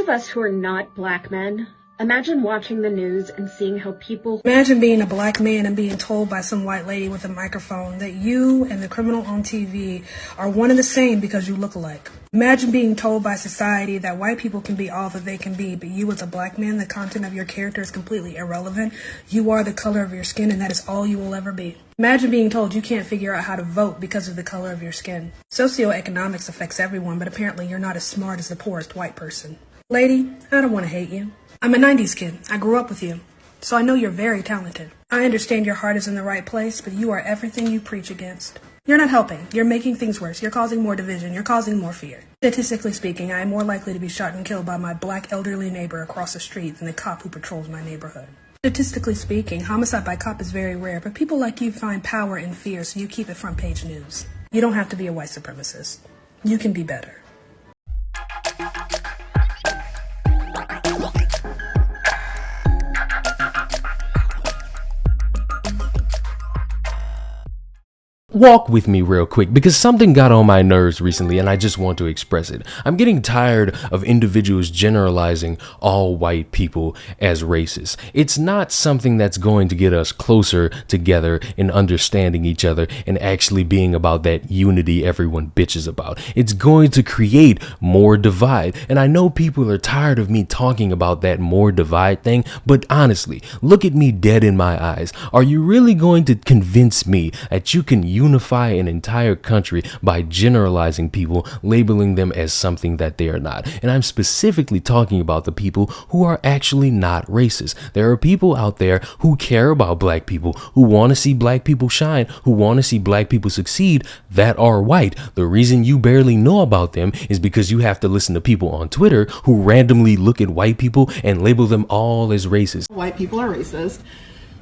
of us who are not black men, imagine watching the news and seeing how people... Imagine being a black man and being told by some white lady with a microphone that you and the criminal on TV are one and the same because you look alike. Imagine being told by society that white people can be all that they can be, but you as a black man, the content of your character is completely irrelevant. You are the color of your skin and that is all you will ever be. Imagine being told you can't figure out how to vote because of the color of your skin. Socioeconomics affects everyone, but apparently you're not as smart as the poorest white person. Lady, I don't want to hate you. I'm a 90s kid. I grew up with you. So I know you're very talented. I understand your heart is in the right place, but you are everything you preach against. You're not helping. You're making things worse. You're causing more division. You're causing more fear. Statistically speaking, I am more likely to be shot and killed by my black elderly neighbor across the street than the cop who patrols my neighborhood. Statistically speaking, homicide by cop is very rare, but people like you find power in fear, so you keep it front page news. You don't have to be a white supremacist. You can be better. Walk with me real quick because something got on my nerves recently and I just want to express it. I'm getting tired of individuals generalizing all white people as racist. It's not something that's going to get us closer together in understanding each other and actually being about that unity everyone bitches about. It's going to create more divide. And I know people are tired of me talking about that more divide thing, but honestly, look at me dead in my eyes. Are you really going to convince me that you can unify an entire country by generalizing people, labeling them as something that they are not? And I'm specifically talking about the people who are actually not racist. There are people out there who care about black people, who want to see black people shine, who want to see black people succeed, that are white. The reason you barely know about them is because you have to listen to people on Twitter who randomly look at white people and label them all as racist. White people are racist.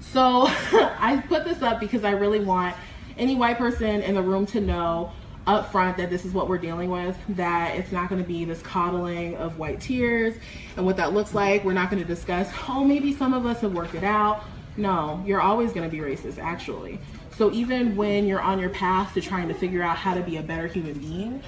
So I put this up because I really want any white person in the room to know up front that this is what we're dealing with, that it's not going to be this coddling of white tears and what that looks like. We're not going to discuss, oh, maybe some of us have worked it out. No, you're always going to be racist, actually. So even when you're on your path to trying to figure out how to be a better human being,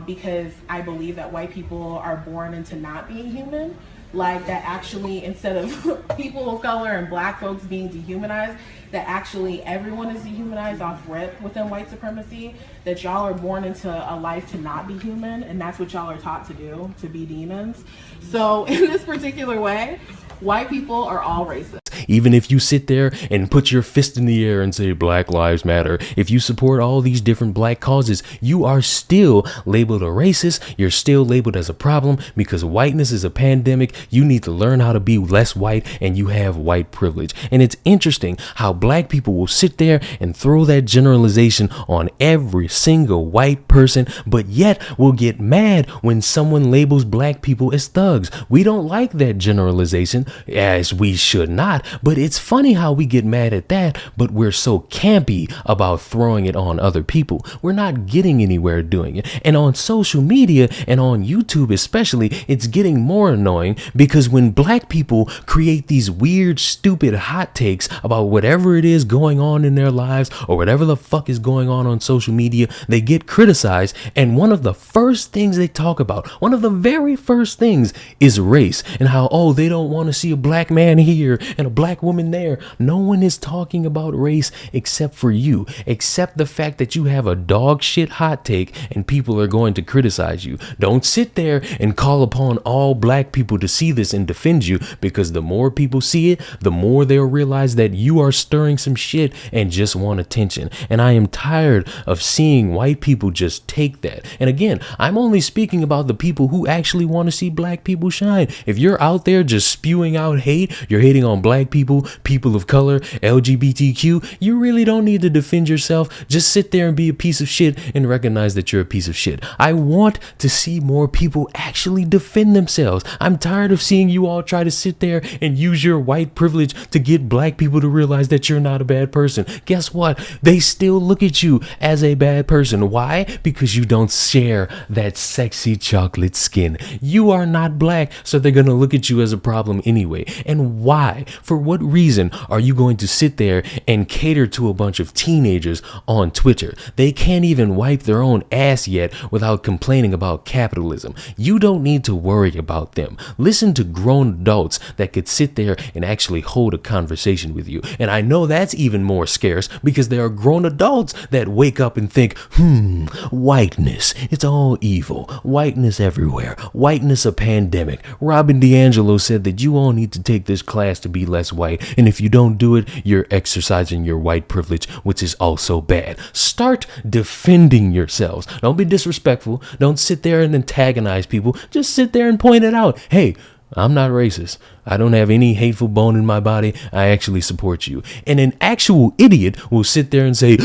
because I believe that white people are born into not being human, like that actually, instead of people of color and black folks being dehumanized, that actually everyone is dehumanized off rip within white supremacy, that y'all are born into a life to not be human, and that's what y'all are taught to do, to be demons. So in this particular way, white people are all racist. Even if you sit there and put your fist in the air and say Black Lives Matter, if you support all these different black causes, you are still labeled a racist. You're still labeled as a problem because whiteness is a pandemic. You need to learn how to be less white, and you have white privilege. And it's interesting how black people will sit there and throw that generalization on every single white person, but yet will get mad when someone labels black people as thugs. We don't like that generalization, as we should not. But it's funny how we get mad at that, but we're so campy about throwing it on other people. We're not getting anywhere doing it. And on social media and on YouTube especially, it's getting more annoying because when black people create these weird, stupid hot takes about whatever it is going on in their lives or whatever the fuck is going on social media, they get criticized. And one of the first things they talk about, one of the very first things, is race and how, oh, they don't want to see a black man here and a black woman there. No one is talking about race except for you, except the fact that you have a dog shit hot take and people are going to criticize you. Don't sit there and call upon all black people to see this and defend you, because the more people see it, the more they'll realize that you are stirring some shit and just want attention. And I am tired of seeing white people just take that. And again, I'm only speaking about the people who actually want to see black people shine. If you're out there just spewing out hate, you're hating on black people, people of color, LGBTQ, you really don't need to defend yourself. Just sit there and be a piece of shit and recognize that you're a piece of shit. I want to see more people actually defend themselves. I'm tired of seeing you all try to sit there and use your white privilege to get black people to realize that you're not a bad person. Guess what? They still look at you as a bad person. Why? Because you don't share that sexy chocolate skin. You are not black, so they're gonna look at you as a problem anyway. And why? For what reason are you going to sit there and cater to a bunch of teenagers on Twitter? They can't even wipe their own ass yet without complaining about capitalism. You don't need to worry about them. Listen to grown adults that could sit there and actually hold a conversation with you. And I know that's even more scarce because there are grown adults that wake up and think, whiteness, it's all evil. Whiteness everywhere. Whiteness a pandemic. Robin DiAngelo said that you all need to take this class to be less white, and if you don't do it, you're exercising your white privilege, which is also bad. Start defending yourselves. Don't be disrespectful. Don't sit there and antagonize people. Just sit there and point it out. Hey, I'm not racist. I don't have any hateful bone in my body. I actually support you. And an actual idiot will sit there and say,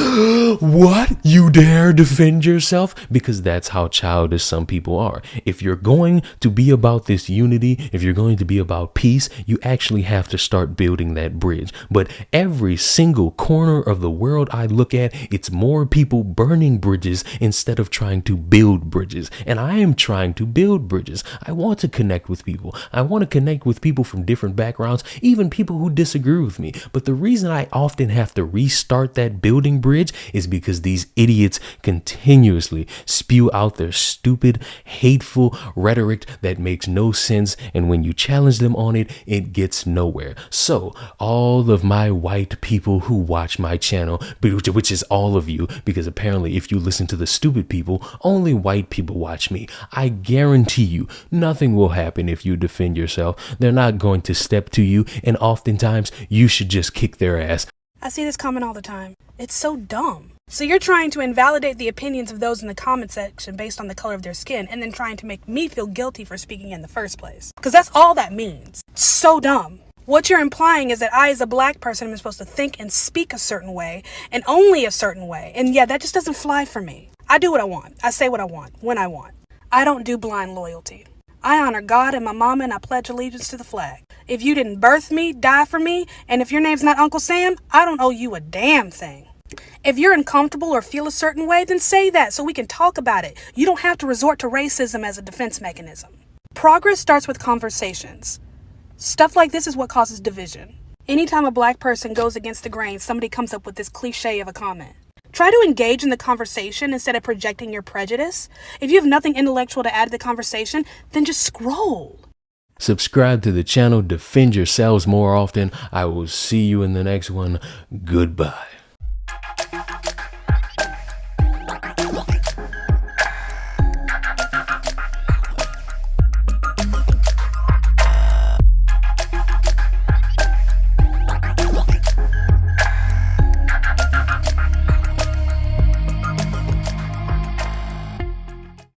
what? You dare defend yourself? Because that's how childish some people are. If you're going to be about this unity, if you're going to be about peace, you actually have to start building that bridge. But every single corner of the world I look at, it's more people burning bridges instead of trying to build bridges. And I am trying to build bridges. I want to connect with people. I want to connect with people from different backgrounds, even people who disagree with me. But the reason I often have to restart that building bridge is because these idiots continuously spew out their stupid, hateful rhetoric that makes no sense. And when you challenge them on it, it gets nowhere. So all of my white people who watch my channel, which is all of you, because apparently if you listen to the stupid people, only white people watch me. I guarantee you nothing will happen if you defend yourself. They're not going to step to you, and oftentimes you should just kick their ass. I see this comment all the time. It's so dumb. So you're trying to invalidate the opinions of those in the comment section based on the color of their skin, and then trying to make me feel guilty for speaking in the first place. Because that's all that means. So dumb. What you're implying is that I, as a black person, am supposed to think and speak a certain way, and only a certain way. And yeah, that just doesn't fly for me. I do what I want. I say what I want, when I want. I don't do blind loyalty. I honor God and my mama, and I pledge allegiance to the flag. If you didn't birth me, die for me, and if your name's not Uncle Sam, I don't owe you a damn thing. If you're uncomfortable or feel a certain way, then say that so we can talk about it. You don't have to resort to racism as a defense mechanism. Progress starts with conversations. Stuff like this is what causes division. Anytime a black person goes against the grain, somebody comes up with this cliche of a comment. Try to engage in the conversation instead of projecting your prejudice. If you have nothing intellectual to add to the conversation, then just scroll. Subscribe to the channel. Defend yourselves more often. I will see you in the next one. Goodbye.